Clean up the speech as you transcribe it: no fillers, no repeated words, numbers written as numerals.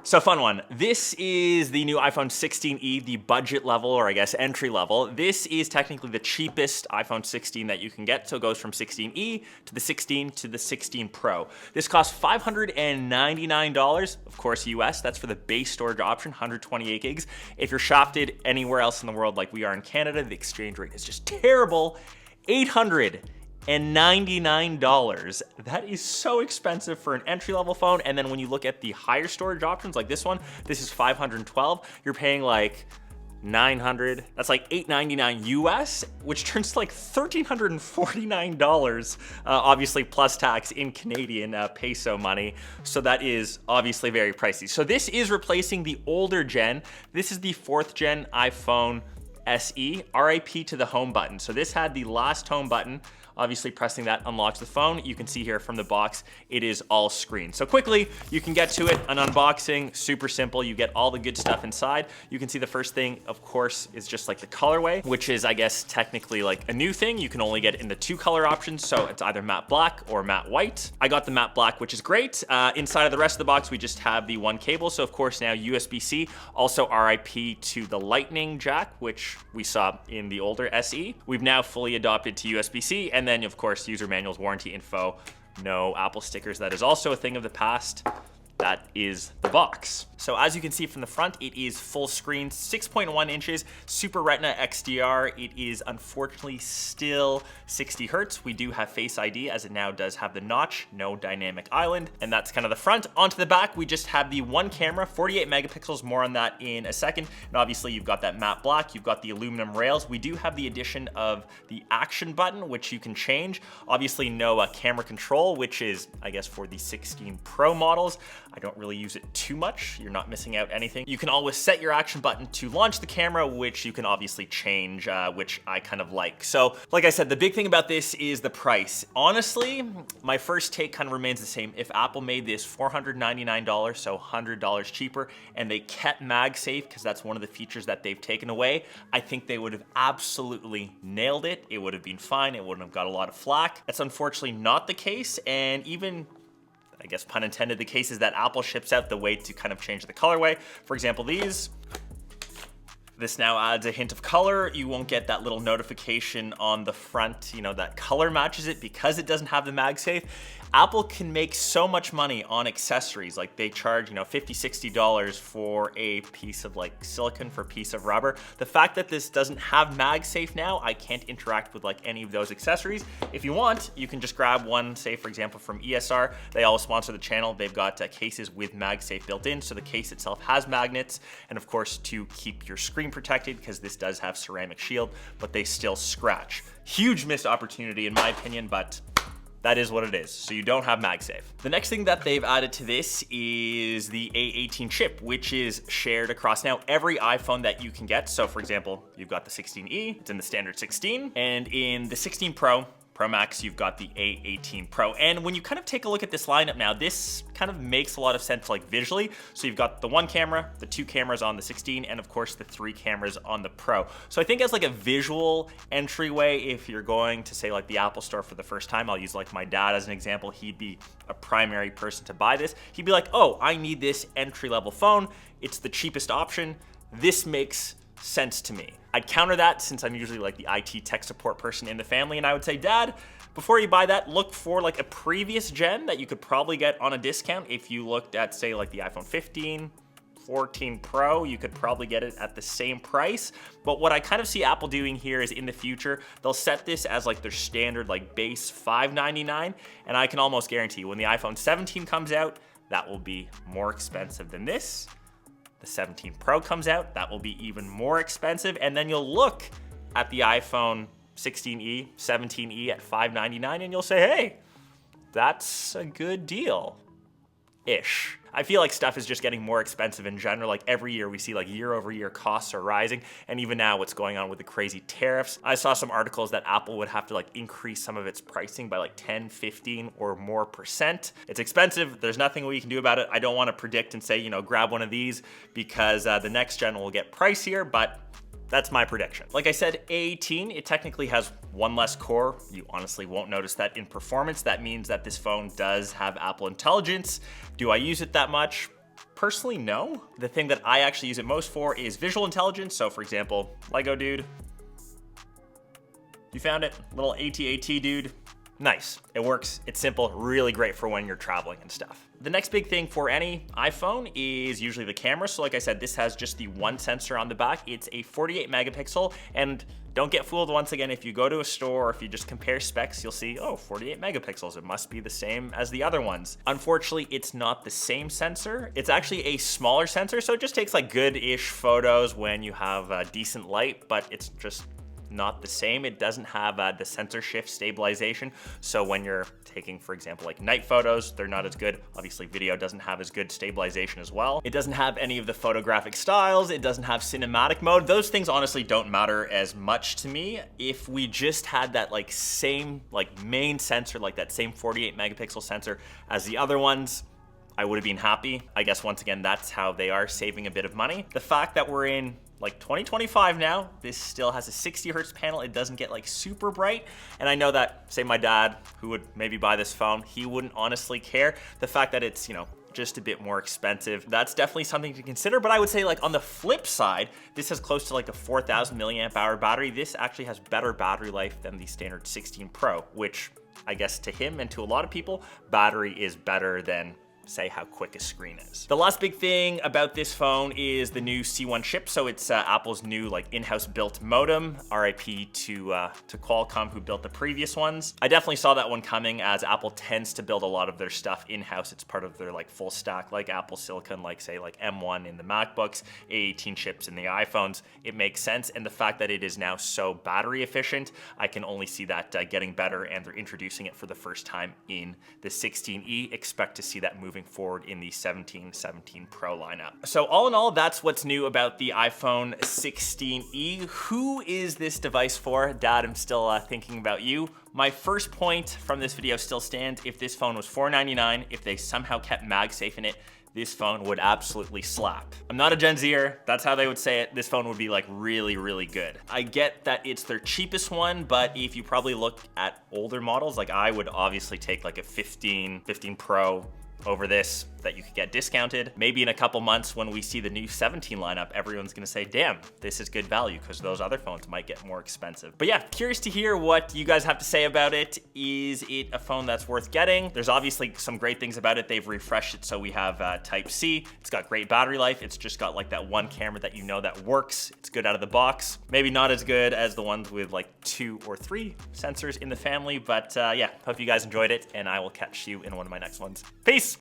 So fun one. This is the new iPhone 16e, the budget level, or I guess entry level. This is technically the cheapest iPhone 16 that you can get. So it goes from 16e to the 16 to the 16 Pro. This costs $599, of course US. That's for the base storage option, 128 gigs. If you're shopped it anywhere else in the world like we are in Canada, the exchange rate is just terrible. $899. That is so expensive for an entry-level phone. And then when you look at the higher storage options like this one, this is $512. You're paying like $900. That's like $899 US, which turns to like $1,349, obviously plus tax in Canadian peso money. So that is obviously very pricey. So this is replacing the older gen. This is the 4th gen iPhone SE, RIP to the home button. So this had the last home button. Obviously pressing that unlocks the phone. You can see here from the box, it is all screen. So quickly, you can get to it, an unboxing, super simple. You get all the good stuff inside. You can see the first thing, of course, is just like the colorway, which is, I guess, technically like a new thing. You can only get in the 2 color options. So it's either matte black or matte white. I got the matte black, which is great. Inside of the rest of the box, we just have the 1 cable. So of course now USB-C, also RIP to the lightning jack, which we saw in the older SE. We've now fully adopted to USB-C, and then of course user manuals, warranty info, no Apple stickers. That is also a thing of the past. That is the box. So as you can see from the front, it is full screen, 6.1 inches, Super Retina XDR. It is unfortunately still 60 Hertz. We do have Face ID as it now does have the notch, no dynamic island. And that's kind of the front. Onto the back, we just have the 1 camera, 48 megapixels, more on that in a second. And obviously you've got that matte black, you've got the aluminum rails. We do have the addition of the action button, which you can change. Obviously no camera control, which is, I guess, for the 16 Pro models. I don't really use it too much. You're not missing out anything. You can always set your action button to launch the camera, which you can obviously change, which I kind of like. So like I said, the big thing about this is the price. Honestly, my first take kind of remains the same. If Apple made this $499, so $100 cheaper, and they kept MagSafe, because that's one of the features that they've taken away, I think they would have absolutely nailed it. It would have been fine. It wouldn't have got a lot of flack. That's unfortunately not the case. And even, I guess pun intended, the case is that Apple ships out the way to kind of change the colorway. For example, this now adds a hint of color. You won't get that little notification on the front, you know, that color matches it because it doesn't have the MagSafe. Apple can make so much money on accessories. Like they charge, you know, $50, $60 for a piece of like silicone, for a piece of rubber. The fact that this doesn't have MagSafe now, I can't interact with like any of those accessories. If you want, you can just grab one, say for example, from ESR. They always sponsor the channel. They've got cases with MagSafe built in. So the case itself has magnets. And of course, to keep your screen protected, because this does have ceramic shield, but they still scratch. Huge missed opportunity in my opinion, but that is what it is. So you don't have MagSafe. The next thing that they've added to this is the A18 chip, which is shared across now every iPhone that you can get. So for example, you've got the 16e, it's in the standard 16, and in the 16 Pro Max, you've got the A18 Pro. And when you kind of take a look at this lineup now, this kind of makes a lot of sense like visually. So you've got the 1 camera, the 2 cameras on the 16, and of course the 3 cameras on the Pro. So I think as like a visual entryway, if you're going to say like the Apple Store for the first time, I'll use like my dad as an example, he'd be a primary person to buy this. He'd be like, oh, I need this entry-level phone. It's the cheapest option. This makes sense to me. I'd counter that since I'm usually like the IT tech support person in the family, and I would say, Dad, before you buy that, look for like a previous gen that you could probably get on a discount. If you looked at say like the iPhone 15, 14 Pro, you could probably get it at the same price. But what I kind of see Apple doing here is in the future, they'll set this as like their standard like base $599, and I can almost guarantee when the iPhone 17 comes out, that will be more expensive than this. The 17 Pro comes out, that will be even more expensive. And then you'll look at the iPhone 16e, 17e at $599 and you'll say, hey, that's a good deal-ish. I feel like stuff is just getting more expensive in general. Like every year we see like year over year costs are rising. And even now what's going on with the crazy tariffs. I saw some articles that Apple would have to like increase some of its pricing by like 10, 15 or more %. It's expensive. There's nothing we can do about it. I don't want to predict and say, you know, grab one of these because the next gen will get pricier, but that's my prediction. Like I said, A18, it technically has 1 less core. You honestly won't notice that in performance. That means that this phone does have Apple Intelligence. Do I use it that much? Personally, no. The thing that I actually use it most for is visual intelligence. So for example, Lego dude. You found it? Little AT-AT dude. Nice. It works. It's simple. Really great for when you're traveling and stuff. The next big thing for any iPhone is usually the camera. So like I said, this has just the one sensor on the back. It's a 48 megapixel. And don't get fooled once again, if you go to a store or if you just compare specs, you'll see, oh, 48 megapixels. It must be the same as the other ones. Unfortunately, it's not the same sensor. It's actually a smaller sensor. So it just takes like good-ish photos when you have decent light, but it's just not the same. It doesn't have the sensor shift stabilization. So when you're taking, for example, like night photos, they're not as good. Obviously, video doesn't have as good stabilization as well. It doesn't have any of the photographic styles. It doesn't have cinematic mode. Those things honestly don't matter as much to me. If we just had that like same like main sensor, like that same 48 megapixel sensor as the other ones, I would have been happy. I guess once again, that's how they are saving a bit of money. The fact that we're in like 2025 now, this still has a 60 hertz panel. It doesn't get like super bright. And I know that, say my dad, who would maybe buy this phone, he wouldn't honestly care. The fact that it's, you know, just a bit more expensive, that's definitely something to consider. But I would say like on the flip side, this has close to like a 4,000 milliamp hour battery. This actually has better battery life than the standard 16 Pro, which I guess to him and to a lot of people, battery is better than say how quick a screen is. The last big thing about this phone is the new C1 chip. So it's Apple's new like in-house built modem. RIP to Qualcomm, who built the previous ones. I definitely saw that one coming, as Apple tends to build a lot of their stuff in-house. It's part of their like full stack, like Apple Silicon, like say like M1 in the MacBooks, A18 chips in the iPhones. It makes sense. And the fact that it is now so battery efficient, I can only see that getting better, and they're introducing it for the first time in the 16E. Expect to see that moving forward in the 17 Pro lineup. So all in all, that's what's new about the iPhone 16E. Who is this device for? Dad, I'm still thinking about you. My first point from this video still stands. If this phone was $499, if they somehow kept MagSafe in it, this phone would absolutely slap. I'm not a Gen Zer, that's how they would say it. This phone would be like really, really good. I get that it's their cheapest one, but if you probably look at older models, like I would obviously take like a 15 Pro over this that you could get discounted. Maybe in a couple months when we see the new 17 lineup, everyone's gonna say, damn, this is good value, because those other phones might get more expensive. But yeah, curious to hear what you guys have to say about it. Is it a phone that's worth getting? There's obviously some great things about it. They've refreshed it, so we have Type-C. It's got great battery life. It's just got like that one camera that you know that works. It's good out of the box. Maybe not as good as the ones with like 2 or 3 sensors in the family, but yeah, hope you guys enjoyed it, and I will catch you in one of my next ones. Peace!